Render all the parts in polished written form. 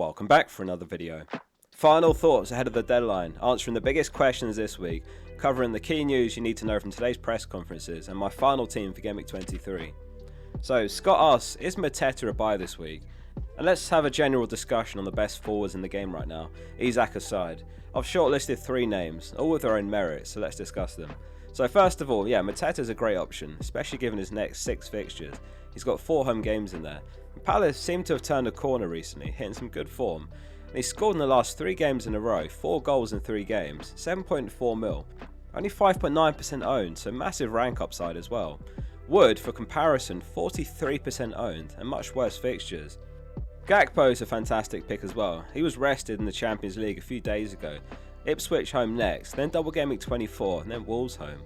Welcome back for another video. Final thoughts ahead of the deadline, answering the biggest questions this week, covering the key news you need to know from today's press conferences, and my final team for Gameweek 23. So, Scott asks, is Mateta a buy this week? And let's have a general discussion on the best forwards in the game right now, Isak aside. I've shortlisted 3 names, all with their own merits, so let's discuss them. So first of all, Mateta's a great option, especially given his next 6 fixtures. He's got 4 home games in there. And Palace seem to have turned a corner recently, hitting some good form. And he's scored in the last 3 games in a row, 4 goals in 3 games, 7.4 mil. Only 5.9% owned, so massive rank upside as well. Wood, for comparison, 43% owned, and much worse fixtures. Gakpo's a fantastic pick as well. He was rested in the Champions League a few days ago. Ipswich home next, then double Gameweek 24, and then Wolves home.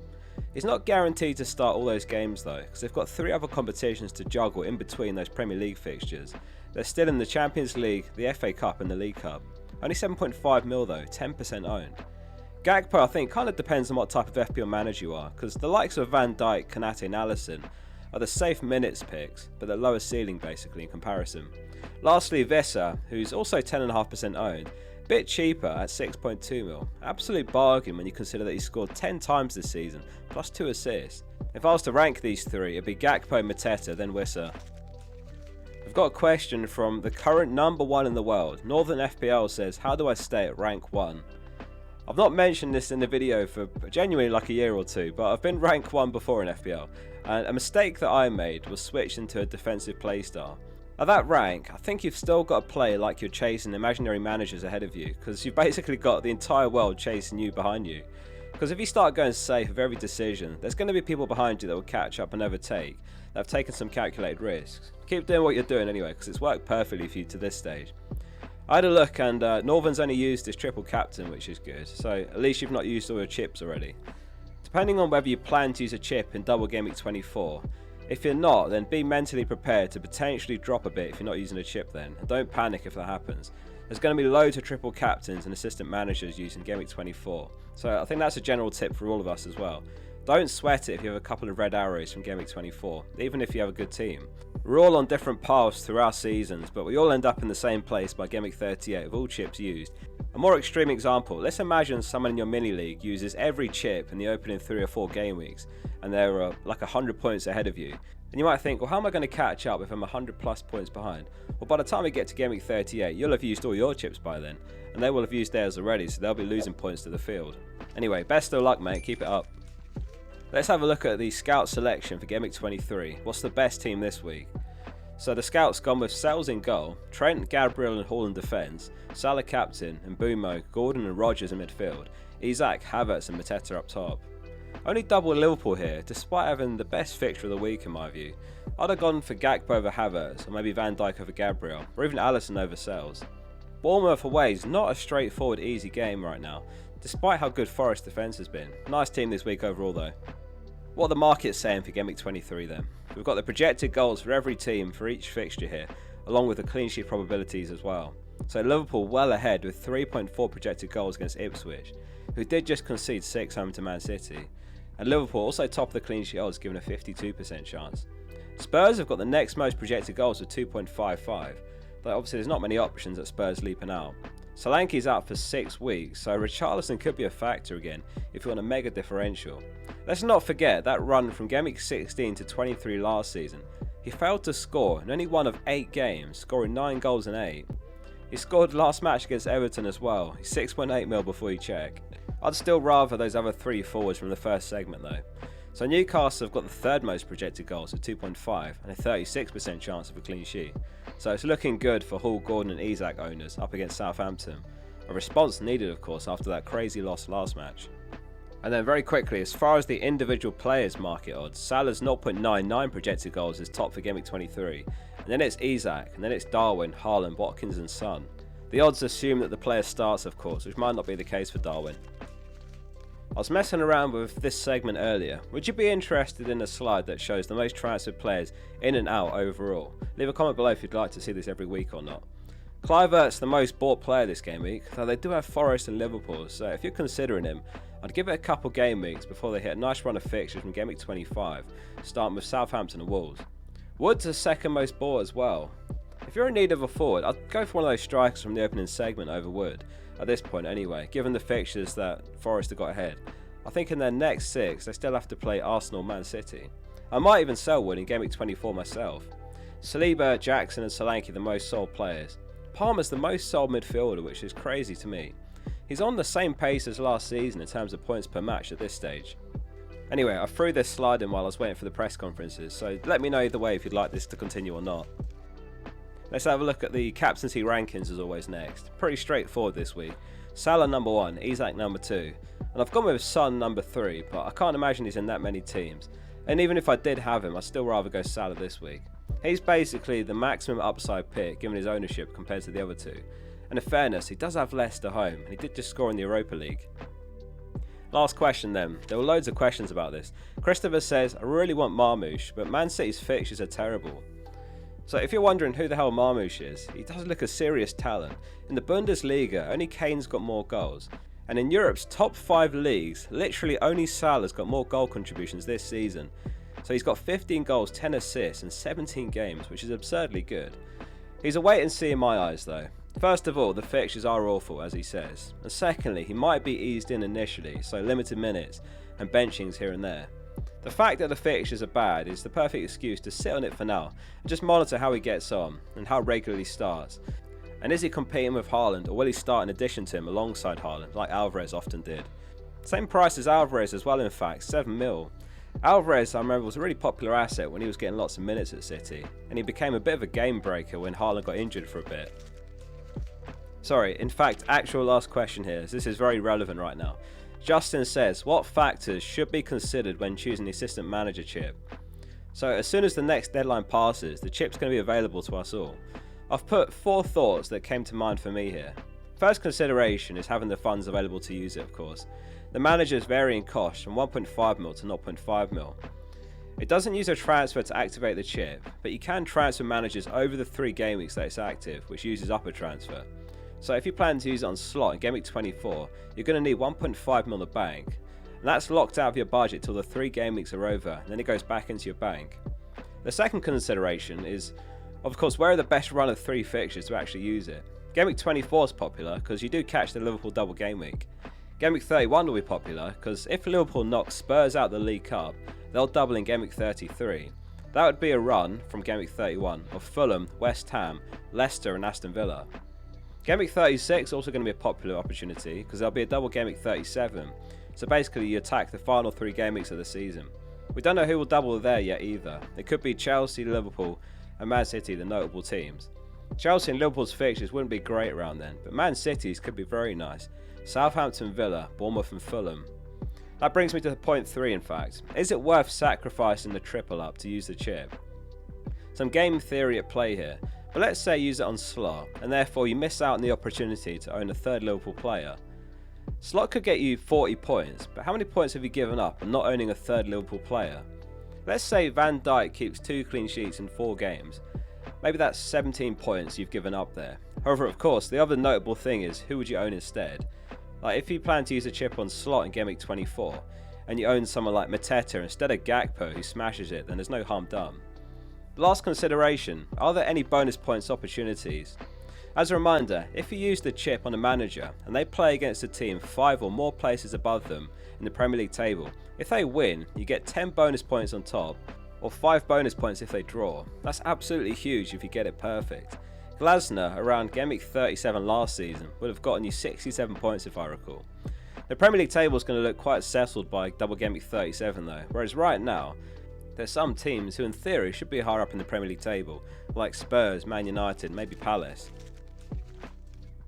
He's not guaranteed to start all those games though, because they've got 3 other competitions to juggle in between those Premier League fixtures. They're still in the Champions League, the FA Cup and the League Cup. Only 7.5 mil though, 10% owned. Gakpo I think kind of depends on what type of FPL manager you are, because the likes of Van Dijk, Konate and Alisson are the safe minutes picks, but the lower ceiling basically in comparison. Lastly, Vesa, who's also 10.5% owned, bit cheaper at 6.2 mil. Absolute bargain when you consider that he scored 10 times this season, plus 2 assists. If I was to rank these 3, it'd be Gakpo, Mateta, then Wissa. I've got a question from the current number 1 in the world. Northern FPL says, how do I stay at rank 1? I've not mentioned this in the video for genuinely like a year or 2, but I've been rank 1 before in FPL, and a mistake that I made was switch into a defensive playstyle. At that rank, I think you've still got to play like you're chasing imaginary managers ahead of you, because you've basically got the entire world chasing you behind you. Because if you start going safe with every decision, there's going to be people behind you that will catch up and overtake, that have taken some calculated risks. Keep doing what you're doing anyway, because it's worked perfectly for you to this stage. I had a look and Northern's only used his triple captain, which is good, so at least you've not used all your chips already. Depending on whether you plan to use a chip in double Gameweek 24, if you're not, then be mentally prepared to potentially drop a bit if you're not using a chip then, and don't panic if that happens. There's going to be loads of triple captains and assistant managers using Gameweek 24, so I think that's a general tip for all of us as well. Don't sweat it if you have a couple of red arrows from Gameweek 24, even if you have a good team. We're all on different paths through our seasons, but we all end up in the same place by Gameweek 38 with all chips used. A more extreme example, let's imagine someone in your mini league uses every chip in the opening 3 or 4 game weeks, and they're like 100 points ahead of you. And you might think, well, how am I going to catch up if I'm 100 plus points behind? Well, by the time we get to Gameweek 38, you'll have used all your chips by then, and they will have used theirs already, so they'll be losing points to the field. Anyway, best of luck, mate, keep it up. Let's have a look at the scout selection for Gameweek 23. What's the best team this week? So the scouts gone with Sells in goal, Trent, Gabriel and Hall in defence, Salah captain, and Mbumo, Gordon and Rodgers in midfield, Isak, Havertz and Mateta up top. Only double Liverpool here, despite having the best fixture of the week in my view. I'd have gone for Gakpo over Havertz, or maybe Van Dijk over Gabriel, or even Alisson over Sells. Bournemouth away is not a straightforward easy game right now, despite how good Forest defence has been. Nice team this week overall though. What are the markets saying for Gameweek 23 then? We've got the projected goals for every team for each fixture here, along with the clean sheet probabilities as well. So Liverpool well ahead with 3.4 projected goals against Ipswich, who did just concede 6 home to Man City. And Liverpool also top of the clean sheet odds, given a 52% chance. Spurs have got the next most projected goals with 2.55, though obviously there's not many options at Spurs leaping out. Solanke's out for 6 weeks, so Richarlison could be a factor again if you want a mega differential. Let's not forget that run from Gameweek 16 to 23 last season. He failed to score in only 1 of 8 games, scoring 9 goals in 8. He scored last match against Everton as well. He's 6.8 mil before you check. I'd still rather those other 3 forwards from the first segment though. So Newcastle have got the 3rd most projected goals at 2.5 and a 36% chance of a clean sheet. So it's looking good for Hall, Gordon and Isak owners up against Southampton. A response needed of course after that crazy loss last match. And then very quickly, as far as the individual players market odds, Salah's 0.99 projected goals is top for Gameweek 23. And then it's Isak, and then it's Darwin, Haaland, Watkins and Son. The odds assume that the player starts of course, which might not be the case for Darwin. I was messing around with this segment earlier. Would you be interested in a slide that shows the most transferred players in and out overall? Leave a comment below if you'd like to see this every week or not. Kluivert's the most bought player this game week, though they do have Forest and Liverpool, so if you're considering him, I'd give it a couple game weeks before they hit a nice run of fixtures from Gameweek 25, starting with Southampton and Wolves. Wood's the 2nd most bought as well. If you're in need of a forward, I'd go for one of those strikers from the opening segment over Wood, at this point anyway, given the fixtures that Forest have got ahead. I think in their next 6, they still have to play Arsenal, Man City. I might even sell Wood in Gameweek 24 myself. Saliba, Jackson and Solanke the most sold players. Palmer's the most sold midfielder, which is crazy to me. He's on the same pace as last season in terms of points per match at this stage. Anyway, I threw this slide in while I was waiting for the press conferences, so let me know either way if you'd like this to continue or not. Let's have a look at the captaincy rankings as always next. Pretty straightforward this week. Salah number 1, Isak number 2, and I've gone with Son number 3, but I can't imagine he's in that many teams. And even if I did have him, I'd still rather go Salah this week. He's basically the maximum upside pick given his ownership compared to the other two. And in fairness, he does have Leicester home, and he did just score in the Europa League. Last question then. There were loads of questions about this. Christopher says, I really want Marmoush, but Man City's fixtures are terrible. So if you're wondering who the hell Marmoush is, he does look a serious talent. In the Bundesliga, only Kane's got more goals. And in Europe's top 5 leagues, literally only Salah's got more goal contributions this season. So he's got 15 goals, 10 assists in 17 games, which is absurdly good. He's a wait and see in my eyes though. First of all, the fixtures are awful as he says. And secondly, he might be eased in initially, so limited minutes and benchings here and there. The fact that the fixtures are bad is the perfect excuse to sit on it for now and just monitor how he gets on and how regularly he starts. And is he competing with Haaland, or will he start in addition to him alongside Haaland like Alvarez often did? Same price as Alvarez as well in fact, 7 mil. Alvarez, I remember, was a really popular asset when he was getting lots of minutes at City, and he became a bit of a game breaker when Haaland got injured for a bit. Sorry, in fact, actual last question here, as this is very relevant right now. Justin says, what factors should be considered when choosing the Assistant Manager chip? So as soon as the next deadline passes, the chip's going to be available to us all. I've put 4 thoughts that came to mind for me here. First consideration is having the funds available to use it, of course. The manager's varying cost from 1.5 mil to 0.5 mil. It doesn't use a transfer to activate the chip, but you can transfer managers over the 3 game weeks that it's active, which uses up a transfer. So if you plan to use it on slot in Game Week 24, you're going to need 1.5 mil in the bank, and that's locked out of your budget till the 3 game weeks are over, and then it goes back into your bank. The second consideration is, of course, where are the best run of 3 fixtures to actually use it? Game Week 24 is popular because you do catch the Liverpool double game week. Game Week 31 will be popular because if Liverpool knocks Spurs out the League Cup, they'll double in Game Week 33. That would be a run from Game Week 31 of Fulham, West Ham, Leicester and Aston Villa. Game Week 36 is also going to be a popular opportunity because there'll be a double Game Week 37. So basically you attack the final 3 game weeks of the season. We don't know who will double there yet either. It could be Chelsea, Liverpool and Man City, the notable teams. Chelsea and Liverpool's fixtures wouldn't be great around then, but Man City's could be very nice. Southampton, Villa, Bournemouth and Fulham. That brings me to point 3 in fact. Is it worth sacrificing the triple up to use the chip? Some game theory at play here, but let's say you use it on slot, and therefore you miss out on the opportunity to own a 3rd Liverpool player. Slot could get you 40 points, but how many points have you given up on not owning a 3rd Liverpool player? Let's say Van Dijk keeps 2 clean sheets in 4 games. Maybe that's 17 points you've given up there. However, of course, the other notable thing is who would you own instead? Like if you plan to use a chip on slot in Game Week 24, and you own someone like Mateta instead of Gakpo who smashes it, then there's no harm done. Last consideration, are there any bonus points opportunities? As a reminder, if you use the chip on a manager and they play against a team 5 or more places above them in the Premier League table, if they win, you get 10 bonus points on top, or 5 bonus points if they draw. That's absolutely huge if you get it perfect. Glasner, around Game Week 37 last season, would have gotten you 67 points if I recall. The Premier League table is going to look quite settled by double Game Week 37 though, whereas right now, there's some teams who in theory should be higher up in the Premier League table, like Spurs, Man United, maybe Palace.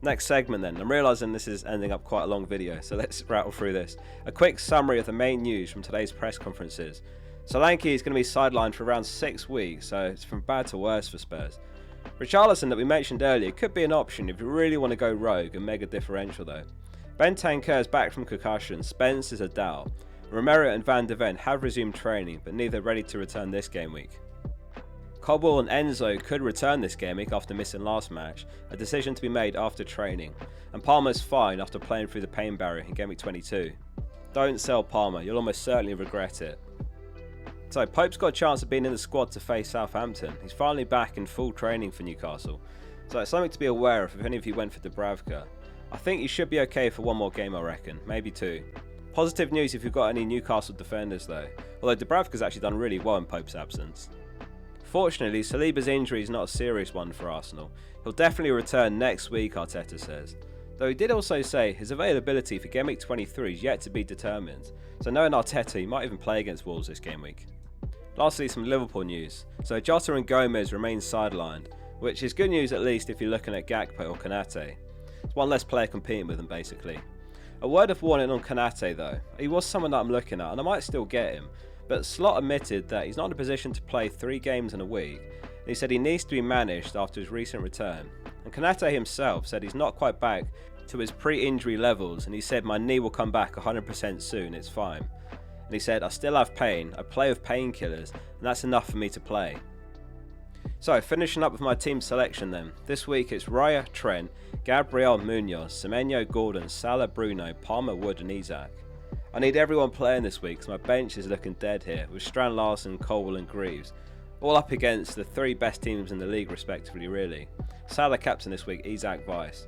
Next segment then, I'm realising this is ending up quite a long video, so let's rattle through this. A quick summary of the main news from today's press conferences. Solanke is going to be sidelined for around 6 weeks, so it's from bad to worse for Spurs. Richarlison that we mentioned earlier could be an option if you really want to go rogue and mega differential though. Bentancur is back from concussion, Spence is a doubt. Romero and Van de Ven have resumed training, but neither ready to return this game week. Cobble and Enzo could return this game week after missing last match, a decision to be made after training, and Palmer's fine after playing through the pain barrier in Game Week 22. Don't sell Palmer, you'll almost certainly regret it. So Pope's got a chance of being in the squad to face Southampton. He's finally back in full training for Newcastle. So it's something to be aware of if any of you went for Dubravka. I think he should be okay for one more game, I reckon, maybe two. Positive news if you've got any Newcastle defenders though, although Dubravka's actually done really well in Pope's absence. Fortunately, Saliba's injury is not a serious one for Arsenal. He'll definitely return next week, Arteta says. Though he did also say his availability for Gameweek 23 is yet to be determined, so knowing Arteta, he might even play against Wolves this game week. Lastly, some Liverpool news. So Jota and Gomez remain sidelined, which is good news at least if you're looking at Gakpo or Konate. It's one less player competing with them basically. A word of warning on Konate though. He was someone that I'm looking at and I might still get him, but Slot admitted that he's not in a position to play 3 games in a week, and he said he needs to be managed after his recent return. And Konate himself said he's not quite back to his pre-injury levels, and he said my knee will come back 100% soon, it's fine. And he said I still have pain, I play with painkillers, and that's enough for me to play. So finishing up with my team selection then. This week it's Raya, Trent, Gabriel Munoz, Semenyo, Gordon, Salah, Bruno, Palmer, Wood and Isak. I need everyone playing this week because my bench is looking dead here with Strand Larsen, Colwell and Greaves. All up against the 3 best teams in the league respectively really. Salah captain this week, Isak vice.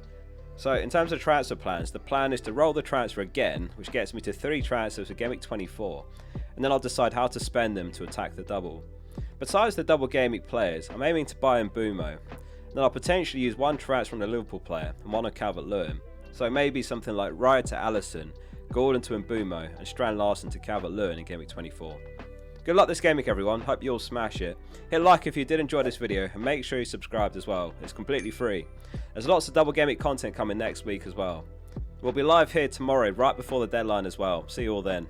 So in terms of transfer plans, the plan is to roll the transfer again, which gets me to 3 transfers for Gameweek 24, and then I'll decide how to spend them to attack the double. Besides the double Gameweek players, I'm aiming to buy in Mbumo. Then I'll potentially use 1 transfer from the Liverpool player and 1 on Calvert-Lewin. So maybe something like Raya to Alisson, Gordon to Mbumo and Strand Larsen to Calvert-Lewin in Gameweek 24. Good luck this game week everyone, hope you all smash it. Hit like if you did enjoy this video and make sure you subscribed as well, it's completely free. There's lots of double game week content coming next week as well. We'll be live here tomorrow right before the deadline as well, see you all then.